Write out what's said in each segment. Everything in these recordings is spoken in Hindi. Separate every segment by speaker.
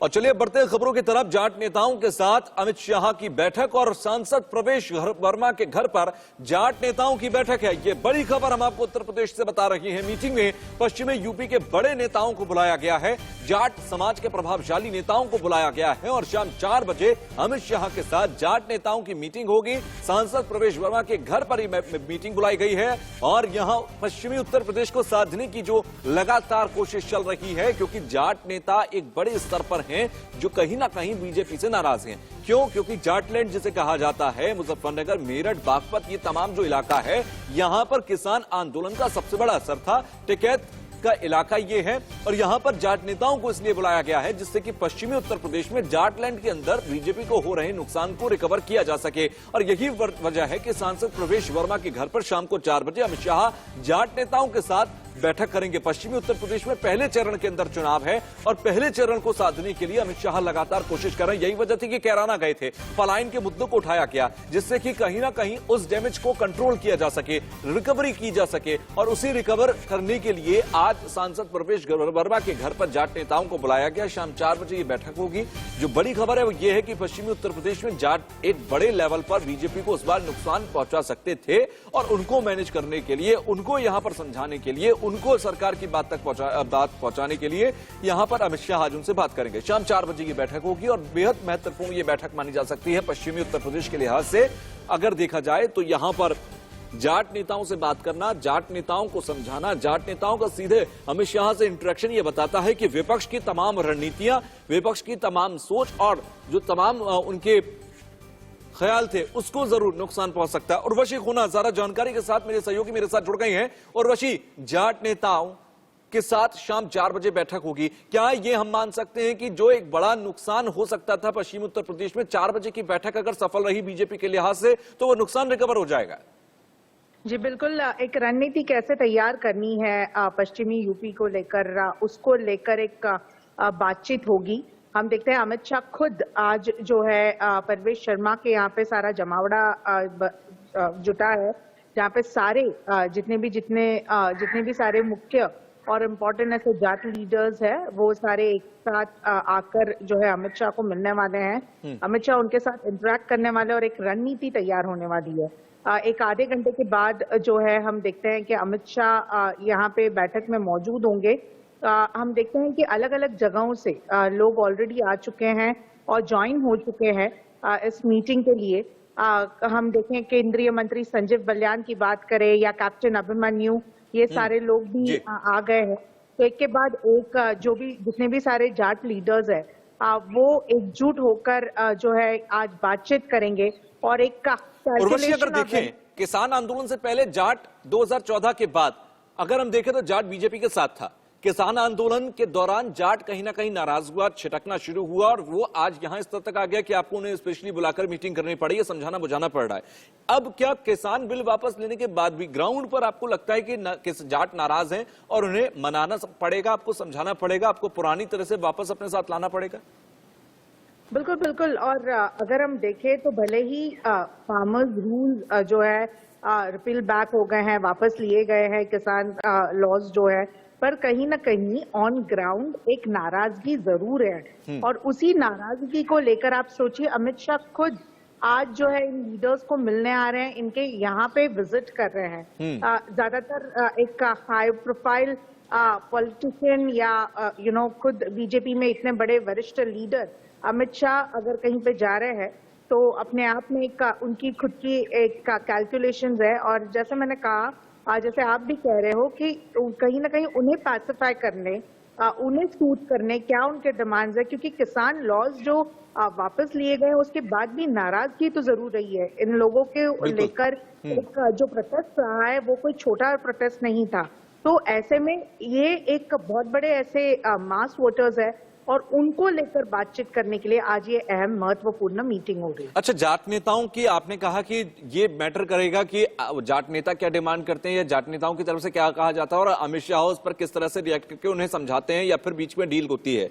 Speaker 1: और चलिए बढ़ते हैं खबरों की तरफ। जाट नेताओं के साथ अमित शाह की बैठक और सांसद प्रवेश वर्मा के घर पर जाट नेताओं की बैठक है। ये बड़ी खबर हम आपको उत्तर प्रदेश से बता रही है। मीटिंग में पश्चिमी यूपी के बड़े नेताओं को बुलाया गया है, जाट समाज के प्रभावशाली नेताओं को बुलाया गया है और शाम 4 बजे अमित शाह के साथ जाट नेताओं की मीटिंग होगी। सांसद प्रवेश वर्मा के घर पर ही मीटिंग बुलाई गई है और यहां पश्चिमी उत्तर प्रदेश को साधने की जो लगातार कोशिश चल रही है, क्योंकि जाट नेता एक बड़े स्तर पर हैं जो कहीं ना कहीं बीजेपी से नाराज हैं। क्यों? क्योंकि जाटलैंड जिसे कहा जाता है, मुजफ्फरनगर, मेरठ, बागपत, ये तमाम जो इलाका है, यहां पर किसान आंदोलन का सबसे बड़ा असर था। टिकैत का इलाका ये है और यहां पर जाट नेताओं को इसलिए बुलाया गया है जिससे कि पश्चिमी उत्तर प्रदेश में जाटलैंड के अंदर बीजेपी को हो रहे नुकसान को रिकवर किया जा सके। और यही वजह है कि सांसद प्रवेश वर्मा के घर पर शाम को 4 बजे अमित शाह जाट नेताओं के साथ बैठक करेंगे। पश्चिमी उत्तर प्रदेश में पहले चरण के अंदर चुनाव है और पहले चरण को साधने के लिए अमित शाह लगातार कोशिश कर रहे हैं। यही वजह थी कि कैराना गए थे, पलायन के मुद्दों को उठाया गया जिससे कि कहीं ना कहीं उस डैमेज को कंट्रोल किया जा सके, रिकवरी की जा सके। और उसी रिकवर करने के लिए आज सांसद प्रवेश वर्मा के घर पर जाट नेताओं को बुलाया गया। शाम 4 बजे ये बैठक होगी। जो बड़ी खबर है वो ये है कि पश्चिमी उत्तर प्रदेश में जाट एक बड़े लेवल पर बीजेपी को इस बार नुकसान पहुंचा सकते थे और उनको मैनेज करने के लिए, उनको यहां पर समझाने के लिए, उनको सरकार की बात पहुंचाने के लिए यहां पर अमित शाह आज उनसे बात करेंगे। शाम 4 बजे की बैठक होगी और बेहद महत्वपूर्ण ये बैठक मानी जा सकती है पश्चिमी उत्तर प्रदेश के लिहाज से। अगर देखा जाए तो यहां पर जाट नेताओं से बात करना, जाट नेताओं को समझाना, जाट नेताओं का सीधे अमित शाह से इंटरेक्शन ये बताता है कि विपक्ष की तमाम रणनीतियां, विपक्ष की तमाम सोच और जो तमाम उनके ख्याल थे उसको जरूर नुकसान पहुंच सकता है। उर्वशी खुना ज्यादा जानकारी के साथ मेरे सहयोगी मेरे साथ जुड़ गई हैं। उर्वशी, जाट नेताओं के साथ शाम 4 बजे बैठक होगी, क्या ये हम मान सकते हैं कि जो एक बड़ा नुकसान हो सकता था पश्चिमी उत्तर प्रदेश में, 4 बजे की बैठक अगर सफल रही बीजेपी के लिहाज से तो वो नुकसान रिकवर हो जाएगा?
Speaker 2: जी बिल्कुल, एक रणनीति कैसे तैयार करनी है पश्चिमी यूपी को लेकर, उसको लेकर एक बातचीत होगी। हम देखते हैं अमित शाह खुद आज जो है परवेश शर्मा के यहाँ पे सारा जमावड़ा जुटा है, जहाँ पे सारे जितने भी सारे मुख्य और इम्पोर्टेंट ऐसे जाट लीडर्स है वो सारे एक साथ आकर जो है अमित शाह को मिलने वाले हैं। अमित शाह उनके साथ इंटरेक्ट करने वाले और एक रणनीति तैयार होने वाली है। एक आधे घंटे के बाद जो है हम देखते हैं कि अमित शाह यहाँ पे बैठक में मौजूद होंगे। हम देखते हैं कि अलग अलग जगहों से लोग ऑलरेडी आ चुके हैं और ज्वाइन हो चुके हैं इस मीटिंग के लिए। हम देखें केंद्रीय मंत्री संजीव बलियान की बात करें या कैप्टन अभिमन्यु, ये सारे लोग भी आ गए हैं। तो एक के बाद एक जो भी जितने भी सारे जाट लीडर्स है वो एकजुट होकर जो है आज बातचीत करेंगे और एक
Speaker 1: उर्वशी, अगर देखें किसान आंदोलन से पहले जाट 2014 के बाद अगर हम देखें तो जाट बीजेपी के साथ था। किसान आंदोलन के दौरान जाट कहीं ना कहीं नाराज हुआ, छिटकना शुरू हुआ और वो आज यहां इस स्तर तक आ गया कि आपको उन्हें स्पेशली बुलाकर मीटिंग करनी पड़ी है, समझाना बुझाना पड़ रहा है। अब क्या किसान बिल वापस लेने के बाद भी ग्राउंड पर आपको लगता है कि जाट नाराज हैं और उन्हें मनाना पड़ेगा, आपको समझाना पड़ेगा, आपको पुरानी तरह से वापस अपने साथ लाना पड़ेगा?
Speaker 2: बिल्कुल बिल्कुल। और अगर हम देखें तो भले ही फार्मर्स रूल जो है रिपील बैक हो गए हैं, वापस लिए गए हैं किसान लॉज जो है, पर कहीं ना कहीं ऑन ग्राउंड एक नाराजगी जरूर है। और उसी नाराजगी को लेकर आप सोचिए अमित शाह खुद आज जो है इन लीडर्स को मिलने आ रहे हैं, इनके यहाँ पे विजिट कर रहे हैं। ज्यादातर एक हाई प्रोफाइल पॉलिटिशियन या खुद बीजेपी में इतने बड़े वरिष्ठ लीडर अमित शाह अगर कहीं पे जा रहे हैं तो अपने आप में एक उनकी खुद की एक कैलकुलेशंस है। और जैसे मैंने कहा, जैसे आप भी कह रहे हो कि कहीं ना कहीं उन्हें पैसिफाई करने, उन्हें सूट करने क्या उनके डिमांड्स है, क्योंकि किसान लॉज जो वापस लिए गए उसके बाद भी नाराजगी तो जरूर रही है इन लोगों के लेकर। एक जो प्रोटेस्ट रहा है वो कोई छोटा प्रोटेस्ट नहीं था। तो ऐसे में ये एक बहुत बड़े ऐसे मास वोटर्स है और उनको लेकर बातचीत करने के लिए आज ये अहम महत्वपूर्ण मीटिंग हो रही है।
Speaker 1: अच्छा, जाट नेताओं की आपने कहा कि ये मैटर करेगा कि जाट नेता क्या डिमांड करते हैं या जाट नेताओं की तरफ से क्या कहा जाता है और अमित शाह उस पर किस तरह से रिएक्ट करके उन्हें समझाते हैं या फिर बीच में डील होती है।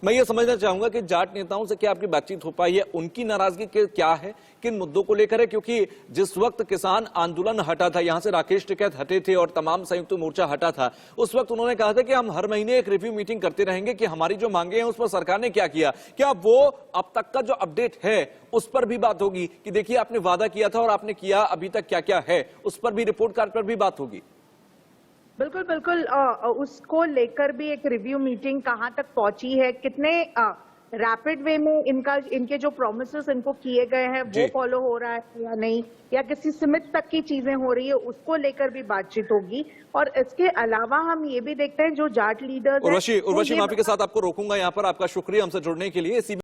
Speaker 1: मैं ये समझना चाहूंगा कि जाट नेताओं से क्या आपकी बातचीत हो पाई है, उनकी नाराजगी क्या है, किन मुद्दों को लेकर है? क्योंकि जिस वक्त किसान आंदोलन हटा था, यहां से राकेश टिकैत हटे थे और तमाम संयुक्त मोर्चा हटा था, उस वक्त उन्होंने कहा था कि हम हर महीने एक रिव्यू मीटिंग करते रहेंगे कि हमारी जो मांगे हैं उस पर सरकार ने क्या किया। क्या वो अब तक का जो अपडेट है उस पर भी बात होगी कि देखिए आपने वादा किया था और आपने किया अभी तक क्या क्या है, उस पर भी रिपोर्ट कार्ड पर भी बात होगी?
Speaker 2: बिल्कुल बिल्कुल, उसको लेकर भी एक रिव्यू मीटिंग कहां तक पहुंची है, कितने रैपिड वे में इनके जो प्रोमिसेस इनको किए गए हैं वो फॉलो हो रहा है या नहीं, या किसी सीमित तक की चीजें हो रही है, उसको लेकर भी बातचीत होगी। और इसके अलावा हम ये भी देखते हैं जो जाट लीडर्स
Speaker 1: उर्वशी, मैं आपके साथ आपको रोकूंगा यहाँ पर। आपका शुक्रिया हमसे जुड़ने के लिए।